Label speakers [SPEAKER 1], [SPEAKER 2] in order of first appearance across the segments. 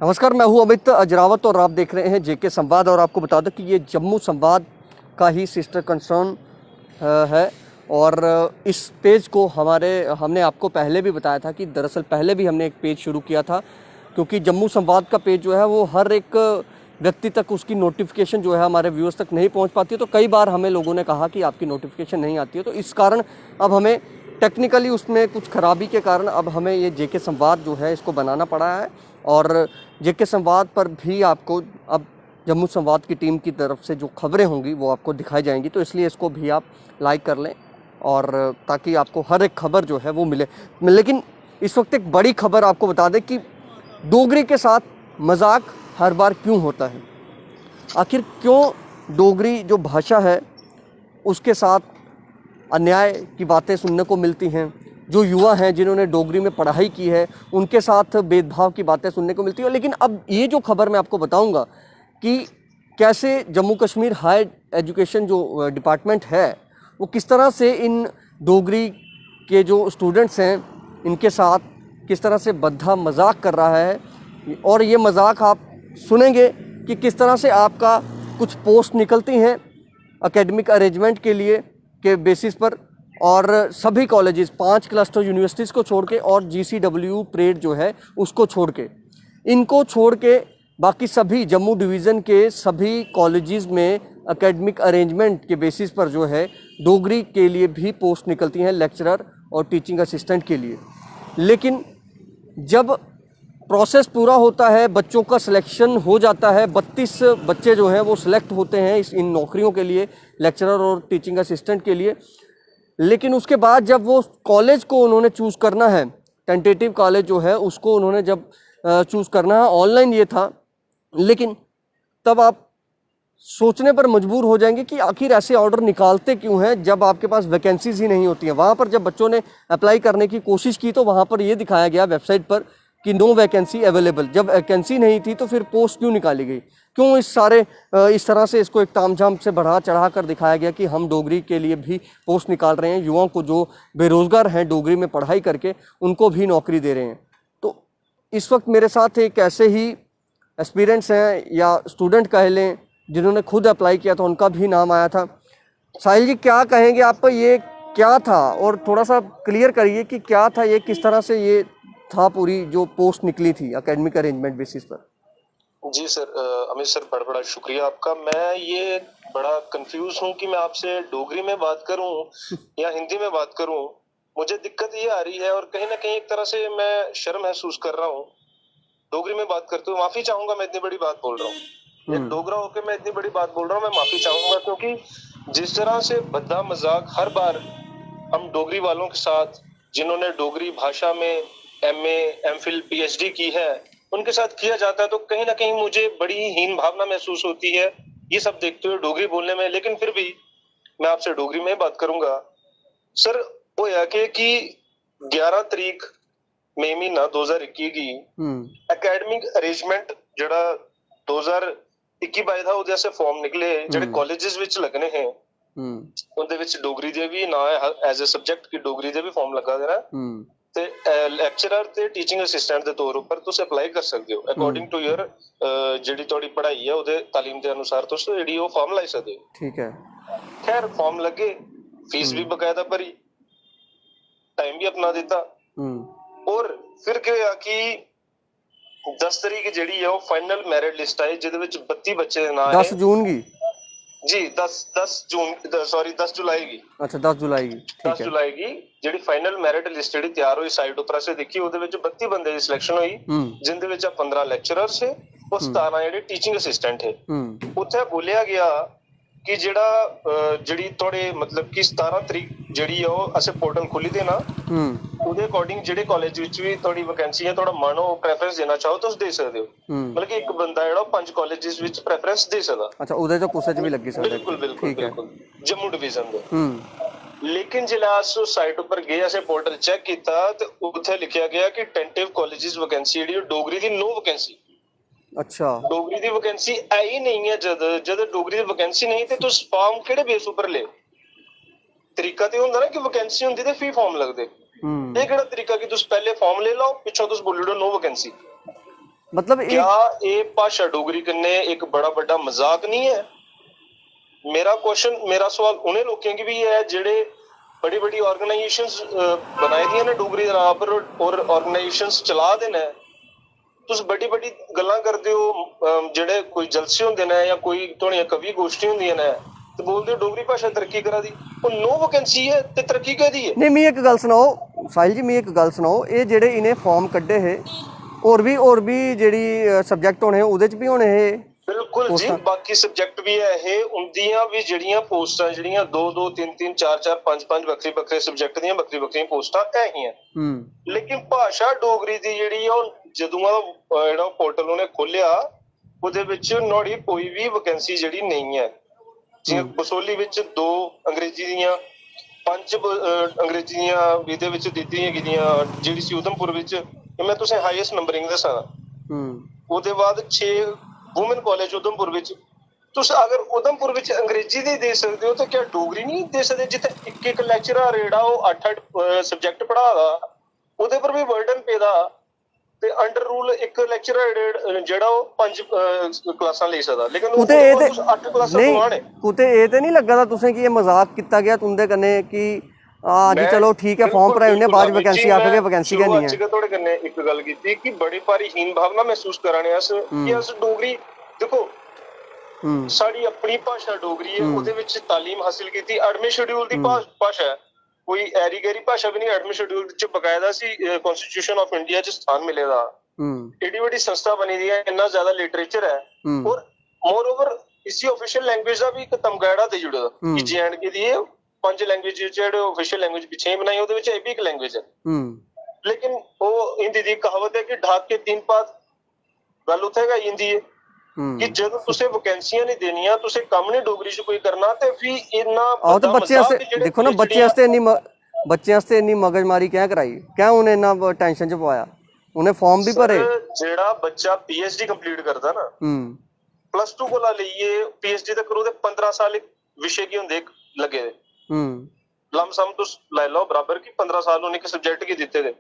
[SPEAKER 1] नमस्कार, मैं हूं अमित अजरावत और आप देख रहे हैं जेके संवाद। और आपको बता दें कि ये जम्मू संवाद का ही सिस्टर कंसर्न है। और इस पेज को हमने आपको पहले भी बताया था कि दरअसल पहले भी हमने एक पेज शुरू किया था, क्योंकि जम्मू संवाद का पेज जो है वो हर एक व्यक्ति तक उसकी नोटिफिकेशन जो है हमारे व्यूअर्स तक नहीं पहुंच पाती है। तो कई बार हमें लोगों ने कहा कि आपकी नोटिफिकेशन नहीं आती है, तो इस कारण अब हमें टेक्निकली उसमें कुछ खराबी के कारण अब हमें ये जेके संवाद जो है इसको बनाना पड़ा है। और जेके संवाद पर भी आपको अब जम्मू संवाद की टीम की तरफ से जो खबरें होंगी वो आपको दिखाई जाएंगी, तो इसलिए इसको भी आप लाइक कर लें और ताकि आपको हर एक खबर जो है वो मिले। लेकिन इस वक्त एक बड़ी खबर आपको बता दें कि डोगरी के साथ मजाक हर बार क्यों होता है। आखिर क्यों डोगरी जो भाषा है उसके साथ अन्याय की बातें सुनने को मिलती हैं। जो युवा हैं जिन्होंने डोगरी में पढ़ाई की है उनके साथ भेदभाव की बातें सुनने को मिलती है। लेकिन अब ये जो खबर मैं आपको बताऊंगा कि कैसे जम्मू कश्मीर हायर एजुकेशन जो डिपार्टमेंट है वो किस तरह से इन डोगरी के जो स्टूडेंट्स हैं इनके साथ किस तरह से बद्धा मजाक कर रहा है। और ये मजाक आप सुनेंगे कि किस तरह से आपका कुछ पोस्ट निकलती हैं एकेडमिक अरेंजमेंट के लिए के बेसिस पर, और सभी कॉलेजेस 5 क्लस्टर यूनिवर्सिटीज़ को छोड़ के और GCW परेड जो है उसको छोड़ के, इनको छोड़ के बाकी सभी जम्मू डिवीज़न के सभी कॉलेजेस में एकेडमिक अरेंजमेंट के बेसिस पर जो है डोगरी के लिए भी पोस्ट निकलती हैं लेक्चरर और टीचिंग असिस्टेंट के लिए। लेकिन जब प्रोसेस पूरा होता है, बच्चों का सिलेक्शन हो जाता है, 32 बच्चे जो हैं वो सिलेक्ट होते हैं इन नौकरियों के लिए, लेक्चरर और टीचिंग असिस्टेंट के लिए। लेकिन उसके बाद जब वो कॉलेज को उन्होंने चूज़ करना है, टेंटेटिव कॉलेज जो है उसको उन्होंने जब चूज़ करना है, ऑनलाइन ये था, लेकिन तब आप सोचने पर मजबूर हो जाएंगे कि आखिर ऐसे ऑर्डर निकालते क्यों हैं जब आपके पास वैकेंसीज ही नहीं होती हैं। वहाँ पर जब बच्चों ने अप्लाई करने की कोशिश की तो वहाँ पर ये दिखाया गया वेबसाइट पर कि नो वैकेंसी अवेलेबल। जब वैकेंसी नहीं थी तो फिर पोस्ट क्यों निकाली गई, क्यों इस तरह से इसको एक तामझाम से बढ़ा चढ़ा कर दिखाया गया कि हम डोगरी के लिए भी पोस्ट निकाल रहे हैं, युवाओं को जो बेरोज़गार हैं डोगरी में पढ़ाई करके उनको भी नौकरी दे रहे हैं। तो इस वक्त मेरे साथ एक ऐसे ही एस्पिरेंट्स हैं या स्टूडेंट कह लें जिन्होंने खुद अप्लाई किया था, उनका भी नाम आया था। साहिल जी, क्या कहेंगे आप, ये क्या था और थोड़ा सा क्लियर करिए कि क्या था ये, किस तरह से ये था पूरी जो पोस्ट निकली थी एकेडमिक अरेंजमेंट बेसिस पर।
[SPEAKER 2] जी सर, अमित सर बड़ा बड़ा शुक्रिया आपका। मैं ये बड़ा कंफ्यूज हूँ कि मैं आपसे डोगरी में बात करूँ या हिंदी में बात करूँ। मुझे दिक्कत ये आ रही है और कहीं ना कहीं एक तरह से मैं शर्म महसूस कर रहा हूँ डोगरी में बात करते हुए। माफी चाहूंगा, मैं इतनी बड़ी बात बोल रहा हूँ, एक डोगरा होकर मैं इतनी बड़ी बात बोल रहा हूँ, मैं माफी चाहूंगा। क्योंकि जिस तरह से बद्दा मजाक हर बार हम डोगरी वालों के साथ, जिन्होंने डोगरी भाषा में MA MPhil PhD की है, उनके साथ किया जाता है, तो कहीं ना कहीं मुझे बड़ी हीन भावना महसूस होती है ये सब देखते हुए डोगरी बोलने में। लेकिन फिर भी मैं आपसे डोगरी में बात करूंगा। सर वो है कि 11 तरीक मई महीना 2021 की एकेडमिक अरेंजमेंट जड़ा 2021 था ਉਹਦੇ ਸੇ ਫਾਰਮ ਨਿਕਲੇ ਜਿਹੜੇ ਕਾਲਜਸ ਵਿੱਚ ਲੱਗਣੇ ਹੈ ਉਹਦੇ ਵਿੱਚ ਡੋਗਰੀ ਦੇ ਵੀ ਨਾ ਹੈ ਐਜ਼ ਅ ਸਬਜੈਕਟ ਕਿ ਡੋਗਰੀ ਦੇ ਵੀ ਫਾਰਮ ਲੱਗਾ ਦੇਣਾ ਤੇ ਲੈਕਚਰਰ ਤੇ ਟੀਚਿੰਗ ਅਸਿਸਟੈਂਟ ਦੇ ਤੌਰ ਉੱਪਰ ਤੁਸੀਂ ਅਪਲਾਈ ਕਰ ਸਕਦੇ ਹੋ ਅਕੋਰਡਿੰਗ ਟੂ ਯਰ ਜਿਹੜੀ ਤੁਹਾਡੀ ਪੜ੍ਹਾਈ ਹੈ ਉਹਦੇ ਤਾਲੀਮ ਦੇ ਅਨੁਸਾਰ ਤੁਸੀਂ ਜਿਹੜੀ ਉਹ ਫਾਰਮ ਲਾਈ ਸਕਦੇ ਹੋ। ਠੀਕ ਹੈ, ਖੈਰ ਫਾਰਮ ਲੱਗੇ, फीस भी बकायदा भरी, टाइम भी अपना दिता। और फिर क्या होया कि 10 तरीक ਜਿਹੜੀ ਹੈ ਉਹ ਫਾਈਨਲ ਮੈਰਿਟ ਲਿਸਟ ਆਈ ਜਿਹਦੇ ਵਿੱਚ 32 ਬੱਚੇ ਦੇ ਨਾਮ ਹੈ।
[SPEAKER 1] 10 ਜੂਨ की
[SPEAKER 2] जी 10 जून सॉरी 10 जुलाई की।
[SPEAKER 1] अच्छा 10 जुलाई की,
[SPEAKER 2] 10 जुलाई की ਜਿਹੜੀ ਫਾਈਨਲ ਮੈਰਿਟ ਲਿਸਟ ਜਿਹੜੀ ਤਿਆਰ ਹੋਈ ਸਾਈਟ ਉੱਪਰ ਅਸੀਂ ਦੇਖੀ, ਉਹਦੇ ਵਿੱਚ 32 ਬੰਦੇ ਦੀ ਸਿਲੈਕਸ਼ਨ ਹੋਈ, ਜਿੰਦੇ ਵਿੱਚ 15 ਲੈਕਚਰਰ ਸੇ और 17 ਜਿਹੜੇ ਟੀਚਿੰਗ ਅਸਿਸਟੈਂਟ ਹੈ। ਉੱਥੇ ਬੋਲਿਆ ਗਿਆ ਕਿ ਜਿਹੜੀ ਤੁਹਾਡੇ ਮਤਲਬ ਕਿ 17 ਤਰੀਕ ਜਿਹੜੀ ਆ ਉਹ ਅਸੀਂ ਪੋਰਟਲ ਖੋਲੀ ਦੇਣਾ, ਉਹਦੇ ਅਕੋਰਡਿੰਗ ਜਿਹੜੇ ਕਾਲਜ ਵਿੱਚ ਵੀ ਤੁਹਾਡੀ ਵੈਕੈਂਸੀ ਹੈ, ਤੁਹਾਡਾ ਮਨ ਉਹ ਪ੍ਰੈਫਰੈਂਸ ਦੇਣਾ ਚਾਹੋ ਤੁਸੀਂ ਦੇ ਸਕਦੇ ਹੋ। ਮਤਲਬ ਕਿ ਇੱਕ ਬੰਦਾ ਜਿਹੜਾ 5 ਕਾਲਜਸ ਵਿੱਚ ਪ੍ਰੈਫਰੈਂਸ ਦੇ ਸਕਦਾ। ਅੱਛਾ, ਉਹਦੇ ਤੋਂ ਕੁਛ ਵੀ ਲੱਗੀ ਸਕਦਾ। ਬਿਲਕੁਲ ਬਿਲਕੁਲ ਬਿਲਕੁਲ, ਜੰਮੂ ਡਿਵੀਜ਼ਨ ਦੇ। ਲੇਕਿਨ ਜਿਹੜਾ ਅਸੀਂ ਸਾਈਟ ਉੱਪਰ ਗਏ, ਅਸੀਂ ਪੋਰਟਲ ਚੈੱਕ ਕੀਤਾ ਤੇ ਉੱਥੇ ਲਿਖਿਆ ਗਿਆ ਕਿ ਟੈਂਟੇਟਿਵ ਕਾਲਜਸ ਵੈਕੈਂਸੀ ਜਿਹੜੀ ਡੋਗਰੀ ਦੀ नो ਵੈਕੈਂਸੀ। अच्छा, डोगरी दी वैकेंसी आई नहीं है। जद डोगरी दी वैकेंसी नहीं ते तुस फॉर्म केड़े बेस उपर ले? तरीका ते हुंदा ना कि वैकेंसी हुंदी ते फी फॉर्म लगदे। ये केड़ा तरीका कि तुस पहले फॉर्म ले लो, पिछों तुस बोली ओड़ो नो वैकेंसी।
[SPEAKER 1] मतलब
[SPEAKER 2] क्या ये भाषा डोगरी कन्नै एक बड़ा बड़ा मजाक नहीं है? मेरा सवाल उन्हें लोगों की भी है जेडे बड़ी बड़ी ऑर्गेनाइजेशंस बनाई दी ने डोगरी दे नाम पर और ऑर्गेनाइजेशंस चला दे ने। तुस बड़ी बड़ी गल्लां करदे हो जेडे कोई जलसे होंदे ने या कोई थोड़ियां कवि गोष्ठी होंदियां ने ते बोलदे हो डोगरी भाषा तरक्की करा दी। ਉਹ नो वैकेंसी है ते तरक्की कदी है?
[SPEAKER 1] नहीं, मैं एक गल सुनाओ साहिल जी, मैं एक गल सुनाओ, ये जेडे इन्हें फॉर्म कड्डे है और भी जेडी सब्जैक्ट होने उहदे च भी होने है?
[SPEAKER 2] बिल्कुल जी, बाकी सब्जेक्ट भी है ये उनदियां भी जड़ियां पोस्टां जड़ियां 2-2 3-3 4-4 5-5 बक्खरे बक्खरे सब्जेक्ट दियां बक्खरी बक्खरी पोस्टां है ही हैं। लेकिन भाषा डोगरी दी जेड़ी है जदों जेड़ा पोर्टल उन्हें खोलिया ਉਹਦੇ ਵਿੱਚ नोड़ी कोई भी वैकेंसी ਜਿਹੜੀ नहीं है। ਜਿਵੇਂ ਬਸੋਲੀ ਵਿੱਚ 2 ਅੰਗਰੇਜ਼ੀ ਦੀਆਂ 5 ਅੰਗਰੇਜ਼ੀ ਦੀਆਂ ਇਹਦੇ ਵਿੱਚ ਦਿੱਤੀਆਂ ਗਈਆਂ ਜਿਹੜੀ ਸੀ ਉਦਮਪੁਰ ਵਿੱਚ ਮੈਂ ਤੁਸੀਂ ਹਾਈਐਸਟ ਨੰਬਰਿੰਗ ਦੱਸਾਂ। ਉਹਦੇ ਬਾਅਦ 6 ਵੂਮਨ ਕਾਲਜ ਉਦਮਪੁਰ ਵਿੱਚ। ਤੁਸੀਂ ਅਗਰ ਉਦਮਪੁਰ ਵਿੱਚ ਅੰਗਰੇਜ਼ੀ ਦੇ ਦੇ ਸਕਦੇ ਹੋ ਤਾਂ ਕਿਆ ਡੋਗਰੀ ਨਹੀਂ ਦੇ ਸਕਦੇ? ਜਿੱਥੇ ਇੱਕ ਲੈਕਚਰਰ ਜਿਹੜਾ ਉਹ 8-8 ਸਬਜੈਕਟ ਪੜ੍ਹਾਦਾ ਉਹਦੇ ਪਰ ਵੀ ਬਰਡਨ ਪੈਦਾ ਤੇ ਅੰਡਰ ਰੂਲ ਇੱਕ ਲੈਕਚਰਰ ਜਿਹੜਾ ਉਹ 5 ਕਲਾਸਾਂ ਲੈ ਸਕਦਾ ਲੇਕਿਨ ਉਹ 8 ਕਲਾਸਾਂ ਦਵਾਣੇ।
[SPEAKER 1] ਕੁਤੇ ਇਹ ਤੇ ਨਹੀਂ ਲੱਗਾ ਤਾਂ ਤੁਸੀਂ ਕਿ ਇਹ ਮਜ਼ਾਕ ਕੀਤਾ ਗਿਆ ਤੁੰਦੇ ਕਨੇ ਕਿ ਜੀ ਚਲੋ ਠੀਕ ਹੈ ਫਾਰਮ ਭਰਾਏ ਉਹਨੇ ਬਾਅਦ ਵੈਕੈਂਸੀ ਆ ਕੇ ਵੈਕੈਂਸੀ ਹੈ ਨਹੀਂ ਹੈ।
[SPEAKER 2] ਤੁਹਾਡੇ ਕਨੇ ਇੱਕ ਗੱਲ ਕੀਤੀ ਕਿ ਬੜੀ ਭਾਰੀ ਹੀਨ ਭਾਵਨਾ ਮਹਿਸੂਸ ਕਰਾਣੇ ਅਸ ਕਿ ਅਸ ਡੋਗਰੀ ਦੇਖੋ ਸਾਡੀ ਆਪਣੀ ਭਾਸ਼ਾ ਡੋਗਰੀ ਹੈ ਉਹਦੇ ਵਿੱਚ ਤਾਲੀਮ ਹਾਸਿਲ ਕੀਤੀ 8ਵੇਂ ਸ਼ਡਿਊਲ ਦੀ ਭਾਸ਼ਾ ਹੈ ਕੋਈ ਐਰੀ ਗੈਰੀ ਭਾਸ਼ਾ ਵੀ ਨਹੀਂ 8ਵੇਂ ਸ਼ਡਿਊਲ ਚ ਬਕਾਇਦਾ ਸੀ ਕਨਸਟੀਟਿਊਸ਼ਨ ਆਫ ਇੰਡੀਆ ਚ ਸਥਾਨ ਮਿਲੇਗਾ। ਏਡੀ ਵੱਡੀ ਸੰਸਥਾ ਬਣੀ ਦੀ ਹੈ ਇੰਨਾ ਜ਼ਿਆਦਾ ਲਿਟਰੇਚਰ ਹੈ ਔਰ ਮੋਰ ਓਵਰ ਇਸੀ ਆਫੀਸ਼ੀਅਲ ਲੈਂਗੁਏਜ ਦਾ ਵੀ ਇੱਕ ਤਮਗਾੜਾ ਤੇ ਜੁੜਦਾ ਕਿ J&K ਦੀ 5 ਲੈਂਗੁਏਜ ਜਿਹੜੇ ਆਫੀਸ਼ੀਅਲ ਲੈਂਗੁਏਜ ਪਿੱਛੇ ਹੀ ਬਣਾਈ ਉਹਦੇ ਵਿੱਚ ਇਹ ਵੀ ਇੱਕ ਲੈਂਗੁਏਜ ਹੈ। ਲੇਕਿਨ ਉਹ ਹਿੰਦੀ ਦੀ ਕਹਾਵਤ ਹੈ ਕਿ ਢਾਕ ਕੇ 3 ਪਾਤ ਗੱਲ ਉੱਥੇਗਾ ਹਿੰਦੀ ਹੈ ਕਿ ਜਦੋਂ ਤੁਸੀਂ ਵੈਕੈਂਸੀਆਂ ਨਹੀਂ ਦੇਣੀਆਂ ਤੁਸੀਂ ਕੰਮ ਨਹੀਂ ਡੋਗਰੀ ਚ ਕੋਈ ਕਰਨਾ ਤੇ ਵੀ ਇੰਨਾ
[SPEAKER 1] ਆਹ ਤਾਂ ਬੱਚਿਆਂ ਵਾਸਤੇ ਦੇਖੋ ਨਾ ਬੱਚਿਆਂ ਵਾਸਤੇ ਇੰਨੀ ਮਗਜਮਾਰੀ ਕਿਆ ਕਰਾਈ ਕਿਆ ਉਹਨੇ ਇੰਨਾ ਟੈਨਸ਼ਨ ਚ ਪਾਇਆ ਉਹਨੇ ਫਾਰਮ ਵੀ ਭਰੇ।
[SPEAKER 2] ਜਿਹੜਾ ਬੱਚਾ PhD ਕੰਪਲੀਟ ਕਰਦਾ ਨਾ +2 ਕੋਲ ਲਈਏ PhD ਤੱਕ ਉਹਦੇ 15 ਸਾਲ ਇੱਕ ਵਿਸ਼ੇ ਕੀ ਹੁੰਦੇ ਲੱਗੇ ਲਮਸਮ ਤੁਸੀਂ ਲੈ ਲਓ ਬਰਾਬਰ ਕਿ 15 ਸਾਲ ਉਹਨੇ ਇੱਕ ਸਬਜੈਕਟ ਕੀ ਦਿੱਤੇ ਗਏ।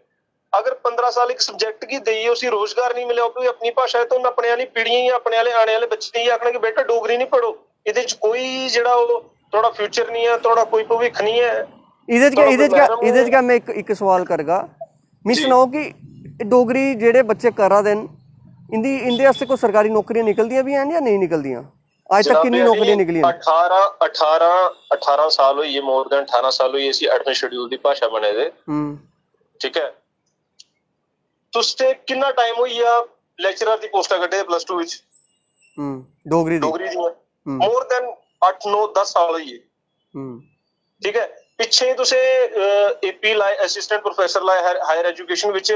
[SPEAKER 2] अगर 15 साल एक सब्जेक्ट की दईए उसी रोजगार नहीं मिले कोई अपनी भाषा है तो उन्हें अपने वाली पीढ़ियां या अपने वाले आने वाले बच्चे नहीं आखना कि बेटा डोगरी नहीं पढ़ो ਇਹਦੇ ਚ ਕੋਈ ਜਿਹੜਾ ਉਹ ਥੋੜਾ ਫਿਊਚਰ ਨਹੀਂ ਹੈ ਥੋੜਾ ਕੋਈ ਭਵਿੱਖ ਨਹੀਂ ਹੈ। ਇਹਦੇ ਚ ਮੈਂ ਇੱਕ ਸਵਾਲ ਕਰਗਾ ਮੈਂ ਸੁਣਾਓ ਕਿ ਡੋਗਰੀ ਜਿਹੜੇ ਬੱਚੇ ਕਰਾ ਦੇਣ ਇੰਦੇ ਵਾਸਤੇ ਕੋਈ ਸਰਕਾਰੀ ਨੌਕਰੀਆਂ ਨਿਕਲਦੀਆਂ ਵੀ ਹਨ ਜਾਂ ਨਹੀਂ ਨਿਕਲਦੀਆਂ? ਅੱਜ ਤੱਕ ਕਿੰਨੀ ਨੌਕਰੀਆਂ ਨਿਕਲੀਆਂ? 18 ਸਾਲ ਹੋਈ ਮੋਰ ਦੈਨ 18 ਸਾਲ ਹੋਈ ਅਸੀਂ 8ਵੇਂ ਸ਼ਡਿਊਲ ਦੀ ਭਾਸ਼ਾ ਬਣੇ ਦੇ ਠੀਕ ਹੈ। ਤੁਸੀਂ ਕਿੰਨਾ ਟਾਈਮ ਹੋਈ ਆ ਲੈਕਚਰਰ ਦੀ ਪੋਸਟਾਂ ਕੱਢੇ +2 ਵਿੱਚ
[SPEAKER 1] ਡੋਗਰੀ
[SPEAKER 2] ਦੀਆਂ ਮੋਰ ਦੈਨ 8-9-10 ਸਾਲ ਹੋਈ ਠੀਕ ਹੈ। ਪਿੱਛੇ ਤੁਸੀਂ AP ਲਾਏ ਅਸਿਸਟੈਂਟ ਪ੍ਰੋਫੈਸਰ ਲਾਏ ਹਾਇਰ ਐਜੂਕੇਸ਼ਨ ਵਿੱਚ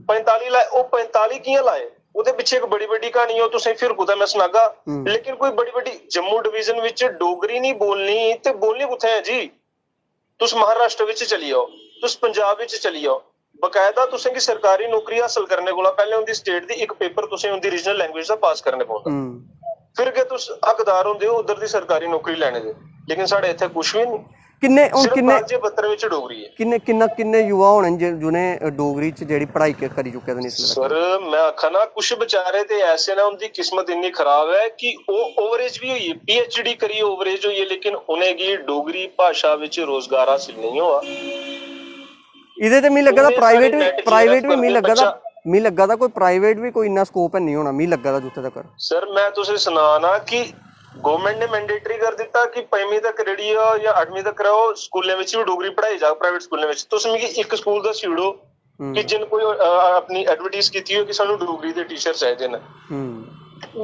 [SPEAKER 2] 45 ਲਾਏ ਉਹ 45 ਕਿਉਂ ਲਾਏ? ਉਹਦੇ ਪਿੱਛੇ ਇੱਕ ਬੜੀ ਵੱਡੀ ਕਹਾਣੀ ਉਹ ਤੁਸੀਂ ਫਿਰ ਕੁਦਾ ਮੈਂ ਸੁਣਾਗਾ ਲੇਕਿਨ ਕੋਈ ਬੜੀ ਵੱਡੀ ਜੰਮੂ ਡਿਵੀਜ਼ਨ ਵਿੱਚ ਡੋਗਰੀ ਨਹੀਂ ਬੋਲਣੀ ਤੇ ਬੋਲਣੀ ਕਿੱਥੇ ਹੈ ਜੀ? ਤੁਸੀਂ ਮਹਾਰਾਸ਼ਟਰ ਵਿੱਚ ਚਲੀ ਜਾਓ ਤੁਸੀਂ ਪੰਜਾਬ ਵਿੱਚ ਚਲੀ ਜਾਓ ਬਕਾਇਦਾ ਤੁਸੀਂ ਕਿ ਸਰਕਾਰੀ ਨੌਕਰੀ ਹਾਸਲ ਕਰਨੇ ਕੋਲ ਪਹਿਲੇ ਉਹਦੀ ਸਟੇਟ ਦੀ ਇੱਕ ਪੇਪਰ ਤੁਸੀਂ ਉਹਦੀ ਰੀਜਨਲ ਲੈਂਗੁਏਜ ਦਾ ਪਾਸ ਕਰਨੇ ਪਾਉਂਦਾ ਫਿਰ ਕਿ ਤੁਸੀਂ ਹੱਕਦਾਰ ਹੁੰਦੇ ਹੋ ਉਧਰ ਦੀ ਸਰਕਾਰੀ ਨੌਕਰੀ ਲੈਣੇ ਦੇ। ਲੇਕਿਨ ਸਾਡੇ ਇੱਥੇ ਕੁਛ ਵੀ ਨਹੀਂ। ਕਿੰਨੇ 72 ਵਿੱਚ ਡੋਗਰੀ ਹੈ
[SPEAKER 1] ਕਿੰਨੇ ਯੁਵਾ ਹੋਣੇ ਜਿਹਨੇ ਡੋਗਰੀ ਚ ਜਿਹੜੀ ਪੜ੍ਹਾਈ ਕਰੀ ਚੁੱਕੇ ਨੇ?
[SPEAKER 2] ਸਰ ਮੈਂ ਆਖਾਂ ਨਾ ਕੁਛ ਵਿਚਾਰੇ ਤੇ ਐਸੇ ਨਾ ਉਨਦੀ ਕਿਸਮਤ ਇੰਨੀ ਖਰਾਬ ਹੈ ਕਿ ਉਹ ਓਵਰੇਜ ਵੀ ਹੋਈ ਹੈ PhD ਕਰੀ ਓਵਰੇਜ ਹੋਈ ਹੈ ਲੇਕਿਨ ਉਹਨੇ ਕੀ ਡੋਗਰੀ ਭਾਸ਼ਾ ਵਿੱਚ ਰੋਜ਼ਗਾਰ ਹਾਸਿਲ ਨਹੀਂ ਹੋਆ। ਇਹਦੇ ਤੇ ਮੈਨੂੰ ਲੱਗਾ ਪ੍ਰਾਈਵੇਟ ਵੀ ਮੈਨੂੰ ਲੱਗਾ ਦਾ ਕੋਈ ਪ੍ਰਾਈਵੇਟ ਵੀ ਕੋਈ ਇੰਨਾ ਸਕੋਪ ਨਹੀਂ ਹੋਣਾ ਮੈਨੂੰ ਲੱਗਾ ਦਾ ਜਿੱਥੇ ਤੱਕ। ਸਰ ਮੈਂ ਤੁਸੀਂ ਸੁਣਾਣਾ ਕਿ ਗਵਰਨਮੈਂਟ ਨੇ ਮੈਂਡੇਟਰੀ ਕਰ ਦਿੱਤਾ ਕਿ 5ਵੀਂ ਤੱਕ ਜਿਹੜੀ ਆ ਜਾਂ 8ਵੀਂ ਤੱਕ ਰਹੋ ਸਕੂਲਾਂ ਵਿੱਚ ਵੀ ਡੋਗਰੀ ਪੜ੍ਹਾਈ ਜਾ ਪ੍ਰਾਈਵੇਟ ਸਕੂਲਾਂ ਵਿੱਚ। ਤੁਸੀਂ ਮੈਨੂੰ ਇੱਕ ਸਕੂਲ ਦਾ ਛਿੜੋ ਕਿ ਜਿਨ ਕੋਈ ਆਪਣੀ ਐਡਵਰਟਾਈਜ਼ ਕੀਤੀ ਹੋ ਕਿ ਸਾਨੂੰ ਡੋਗਰੀ ਦੇ ਟੀਚਰ ਚਾਹੀਦੇ ਨੇ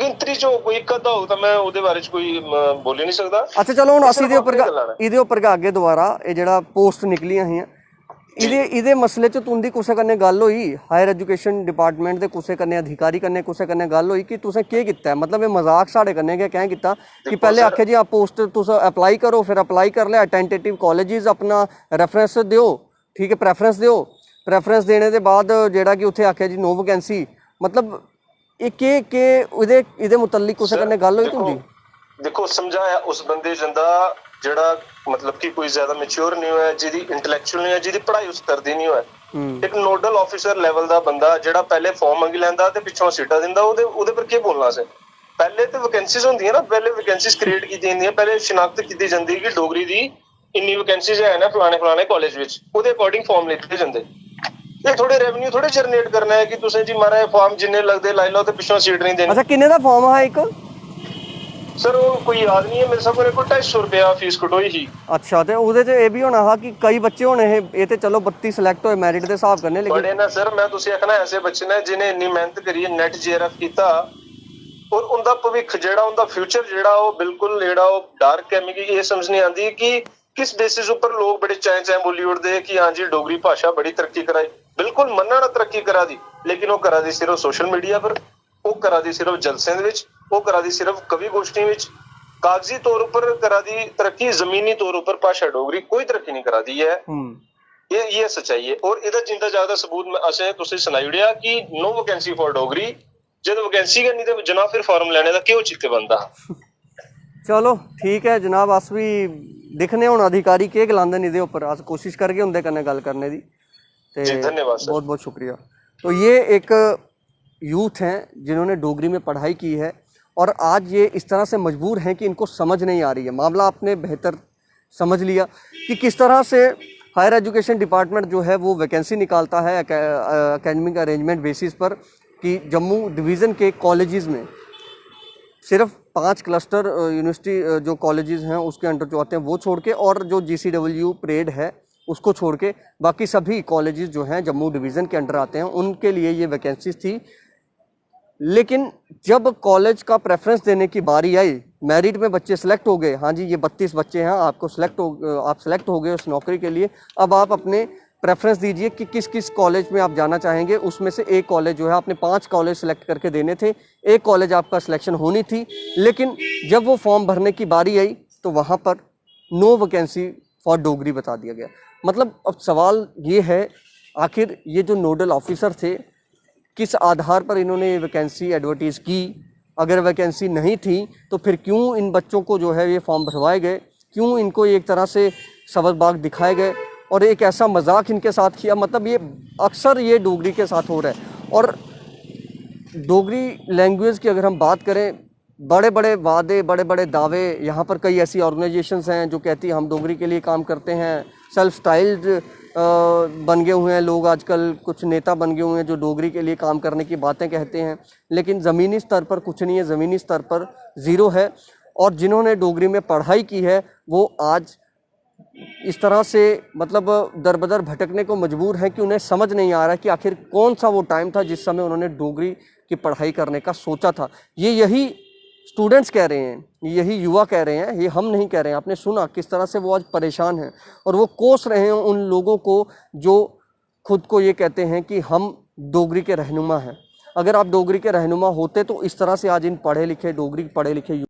[SPEAKER 2] ਗਿਣਤੀ ਚੋਂ ਕੋਈ ਇੱਕ ਅੱਧਾ ਹੋ ਤਾਂ ਮੈਂ ਉਹਦੇ ਬਾਰੇ ਚ ਕੋਈ ਬੋਲ ਨਹੀਂ ਸਕਦਾ। ਅੱਛਾ ਚਲੋ ਹੁਣ ਅਸੀਂ ਇਹਦੇ ਉੱਪਰ ਅੱਗੇ ਦੁਬਾਰਾ ਇਹ ਜਿਹੜਾ ਪੋਸਟ ਨਿਕਲੀਆਂ ਹੋਈਆਂ ਇਹਦੇ ਮਸਲੇ ਚ तुंदी कुसै कन्नै गल होई हायर एजुकेशन डिपार्टमेंट दे कुसै कन्नै अधिकारी कन्नै कुसै कन्नै गल होई कि तुसें केह् कीता? मतलब एह् मजाक साढ़े कन्नै गै कैं कीता कि पैह्ले आखेआ जी आप पोस्ट तुस अप्लाई करो फिर अप्लाई कर लिया टेंटेटिव कॉलेजेस अपना रेफरेंस दिओ ठीक है प्रेफरेंस देने दे बाद जेह्ड़ा कि उत्थे आखेआ जी नो वैकेंसी। मतलब एह् केह् इहदे मुतल्लिक कुसै कन्नै गल होई तुंदी? देखो समझाया उस बंदे जंदा ਜਿਹੜਾ ਮਤਲਬ ਕਿ ਕੋਈ ਜ਼ਿਆਦਾ ਮੈਚੁਰ ਨਹੀਂ ਹੋਇਆ, ਜਿਹਦੀ ਇੰਟੈਲੈਕਚੁਅਲ ਨਹੀਂ ਹੈ, ਜਿਹਦੀ ਪੜ੍ਹਾਈ ਉਸ ਤਰਦੀ ਨਹੀਂ ਹੋਇਆ, ਇੱਕ ਨੋਡਲ ਆਫਿਸਰ ਲੈਵਲ ਦਾ ਬੰਦਾ ਜਿਹੜਾ ਪਹਿਲੇ ਫਾਰਮ ਮੰਗੀ ਲੈਂਦਾ ਤੇ ਪਿੱਛੋਂ ਸੀਟਾਂ ਦਿੰਦਾ, ਉਹਦੇ ਪਰ ਕੀ ਬੋਲਣਾ ਸੀ। ਪਹਿਲੇ ਤੇ ਵੈਕੈਂਸੀਜ਼ ਹੁੰਦੀਆਂ ਨਾ, ਪਹਿਲੇ ਵੈਕੈਂਸੀਜ਼ ਕ੍ਰੀਏਟ ਕੀਤੀ ਜਾਂਦੀਆਂ, ਪਹਿਲੇ ਸ਼ਨਾਖਤ ਕੀਤੀ ਜਾਂਦੀ ਕਿ ਡੋਗਰੀ ਦੀ ਇੰਨੀ ਵੈਕੈਂਸੀਜ਼ ਹੈ ਨਾ ਫਲਾਣੇ ਕਾਲਜ ਵਿੱਚ, ਉਹਦੇ ਅਕੋਰਡਿੰਗ ਫਾਰਮ ਲਿਖੇ ਜਾਂਦੇ। ਇਹ ਥੋੜੇ ਰੈਵਨਿਊ ਥੋੜੇ ਜਨਰੇਟ ਕਰਨਾ ਹੈ ਕਿ ਤੁਸੀਂ ਜੀ ਮਾਰਾ ਫਾਰਮ ਜਿੰਨੇ ਲੱਗਦੇ ਲਾਈ ਲਓ ਤੇ ਪਿੱਛੋਂ ਸੀਟ ਨਹੀਂ ਦੇਣੀ।
[SPEAKER 1] ਅੱਛਾ, ਕਿੰਨੇ ਦਾ ਫਾਰਮ ਹੈ ਇੱਕ?
[SPEAKER 2] ਸਰ ਉਹ ਕੋਈ ਯਾਦ ਨਹੀਂ ਹੈ ਮੇਰੇ ਸਾਹਮਣੇ, ਕੋਲ 250 ਰੁਪਇਆ ਫੀਸ ਕਟੋਈ ਸੀ।
[SPEAKER 1] ਅੱਛਾ, ਤੇ ਉਹਦੇ 'ਚ ਇਹ ਵੀ ਹੋਣਾ ਹਾ ਕਿ ਕਈ ਬੱਚੇ ਹੋਣੇ ਇਹ ਤੇ ਚਲੋ 32 ਸਿਲੈਕਟ ਹੋਏ ਮੈਰਿਟ ਦੇ ਹਿਸਾਬ ਕਰਨੇ, ਲੇਕਿਨ
[SPEAKER 2] ਬੜੇ ਨਾ ਸਰ, ਮੈਂ ਤੁਸੀਂ ਆਖਣਾ ਐਸੇ ਬੱਚੇ ਨੇ ਜਿਹਨੇ ਇੰਨੀ ਮਿਹਨਤ ਕਰੀ ਹੈ, ਨੈਟ ਜੀਆਰਐਫ ਕੀਤਾ, ਔਰ ਉਹਦਾ ਭਵਿੱਖ ਜਿਹੜਾ, ਉਹਦਾ ਫਿਊਚਰ ਜਿਹੜਾ ਉਹ ਬਿਲਕੁਲ ਜਿਹੜਾ ਉਹ ਡਾਰਕ ਹੈ। ਮੈਨੂੰ ਇਹ ਸਮਝ ਨਹੀਂ ਆਉਂਦੀ ਕਿ ਕਿਸ ਬੇਸਿਸ ਉੱਪਰ ਲੋਕ ਬੜੇ ਚਾਂ ਬੋਲੀ ਉੜਦੇ ਕਿ ਹਾਂਜੀ ਡੋਗਰੀ ਭਾਸ਼ਾ ਬੜੀ ਤਰੱਕੀ ਕਰਾਈ। ਬਿਲਕੁਲ ਮੰਨਣਾ ਤਰੱਕੀ ਕਰਾ ਦੀ, ਲੇਕਿਨ ਉਹ ਕਰਾ ਦੀ ਸਿਰਫ ਸੋਸ਼ਲ ਮੀਡੀਆ ਪਰ, ਉਹ ਕਰਾ ਦੀ ਸਿਰਫ ਜਲਸਿਆਂ ਦੇ ਵਿੱਚ, ਉਹ ਕਰਾ ਦੀ ਸਿਰਫ ਕਵੀ ਗੋਸ਼ਟੀ ਵਿੱਚ। कागजी तौर पर करा दी तरक्की, जमीनी तौर पर भाषा डोगरी कोई तरक्की नहीं करा दी है। ये सच्चाई है। और इधर जिंदा ज्यादा सबूत में असें तुसी सुनाई उड़िया कि नो वैकेंसी फॉर डोगरी, जब वैकेंसी करनी तो जनाब फिर फॉर्म लेने का क्यों चित्ते बनता।
[SPEAKER 1] चलो ठीक है जनाब, अस भी दिखने हुण अधिकारी के गलांदे ने इहदे उपर, अस कोशिश करगे उंदे कन्नै गल करने दी। ते
[SPEAKER 2] धन्यवाद सर,
[SPEAKER 1] बहुत बहुत शुक्रिया। तो ये एक यूथ हैं जिन्होंने डोगरी में पढ़ाई की है और आज ये इस तरह से मजबूर हैं कि इनको समझ नहीं आ रही है। मामला आपने बेहतर समझ लिया कि किस तरह से हायर एजुकेशन डिपार्टमेंट जो है वो वैकेंसी निकालता है एकेडमिक अरेंजमेंट बेसिस पर कि जम्मू डिवीज़न के कॉलेजेस में सिर्फ 5 क्लस्टर यूनिवर्सिटी जो कॉलेजेस हैं उसके अंडर जो आते हैं वो छोड़ के, और जो GCW परेड है उसको छोड़ के बाकी सभी कॉलेजेस जो हैं जम्मू डिवीज़न के अंडर आते हैं, उनके लिए ये वैकेंसीज थी। लेकिन जब कॉलेज का प्रेफरेंस देने की बारी आई, मेरिट में बच्चे सेलेक्ट हो गए, हाँ जी ये 32 बच्चे हैं, आप सेलेक्ट हो गए उस नौकरी के लिए, अब आप अपने प्रेफरेंस दीजिए कि किस किस कॉलेज में आप जाना चाहेंगे। उसमें से एक कॉलेज जो है, आपने 5 कॉलेज सेलेक्ट करके देने थे, एक कॉलेज आपका सिलेक्शन होनी थी, लेकिन जब वो फॉर्म भरने की बारी आई तो वहाँ पर नो वैकेंसी फॉर डोगरी बता दिया गया। मतलब अब सवाल ये है, आखिर ये जो नोडल ऑफिसर थे किस आधार पर इन्होंने वैकेंसी एडवर्टीज़ की? अगर वैकेंसी नहीं थी तो फिर क्यों इन बच्चों को जो है ये फॉर्म भरवाए गए, क्यों इनको एक तरह से सबक दिखाए गए और एक ऐसा मजाक इनके साथ किया। मतलब ये अक्सर ये डोगरी के साथ हो रहा है। और डोगरी लैंग्वेज की अगर हम बात करें, बड़े बड़े वादे, बड़े बड़े दावे, यहाँ पर कई ऐसी ऑर्गेनाइजेशंस हैं जो कहती हैं हम डोगरी के लिए काम करते हैं, सेल्फ स्टाइल्ड बन गए हुए हैं लोग आजकल, कुछ नेता बन गए हुए हैं जो डोगरी के लिए काम करने की बातें कहते हैं, लेकिन ज़मीनी स्तर पर कुछ नहीं है, ज़मीनी स्तर पर ज़ीरो है। और जिन्होंने डोगरी में पढ़ाई की है वो आज इस तरह से मतलब दर-बदर भटकने को मजबूर हैं कि उन्हें समझ नहीं आ रहा कि आखिर कौन सा वो टाइम था जिस समय उन्होंने डोगरी की पढ़ाई करने का सोचा था। यही स्टूडेंट्स कह रहे हैं, यही युवा कह रहे हैं, ये हम नहीं कह रहे हैं। आपने सुना किस तरह से वो आज परेशान हैं और वो कोस रहे हैं उन लोगों को जो खुद को ये कहते हैं कि हम डोगरी के रहनुमा हैं। अगर आप डोगरी के रहनुमा होते तो इस तरह से आज इन पढ़े लिखे डोगरी पढ़े लिखे